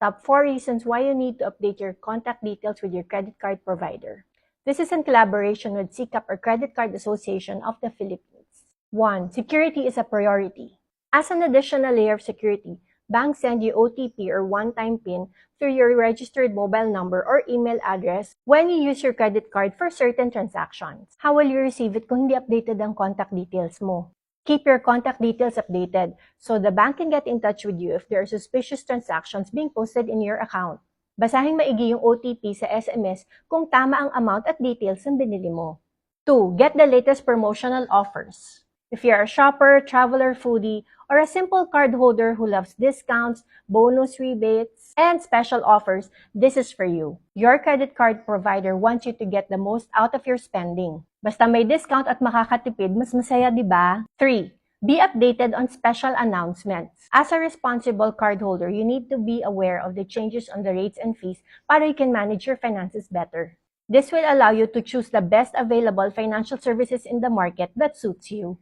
Top 4 reasons why you need to update your contact details with your credit card provider. This is in collaboration with CCAP or Credit Card Association of the Philippines. 1. Security is a priority. As an additional layer of security, banks send you OTP or one-time PIN through your registered mobile number or email address when you use your credit card for certain transactions. How will you receive it kung hindi updated ang contact details mo? Keep your contact details updated so the bank can get in touch with you if there are suspicious transactions being posted in your account. Basahing maigi yung OTP sa SMS kung tama ang amount at details ng binili mo. 2. Get the latest promotional offers. If you're a shopper, traveler, foodie, or a simple cardholder who loves discounts, bonus rebates, and special offers, this is for you. Your credit card provider wants you to get the most out of your spending. Basta may discount at makakatipid, mas masaya, di ba? 3. Be updated on special announcements. As a responsible cardholder, you need to be aware of the changes on the rates and fees para you can manage your finances better. This will allow you to choose the best available financial services in the market that suits you.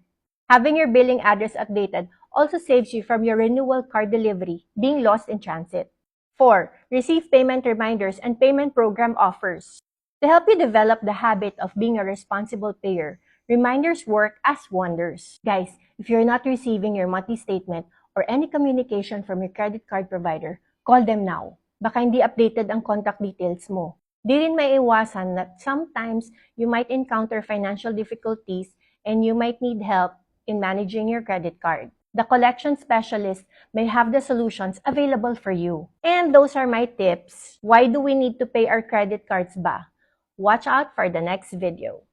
Having your billing address updated also saves you from your renewal card delivery being lost in transit. 4. Receive payment reminders and payment program offers. To help you develop the habit of being a responsible payer, reminders work as wonders. Guys, if you're not receiving your monthly statement or any communication from your credit card provider, call them now. Baka hindi updated ang contact details mo. Di rin maiiwasan that sometimes you might encounter financial difficulties and you might need help in managing your credit card. The collection specialist may have the solutions available for you. And those are my tips. Why do we need to pay our credit cards ba? Watch out for the next video.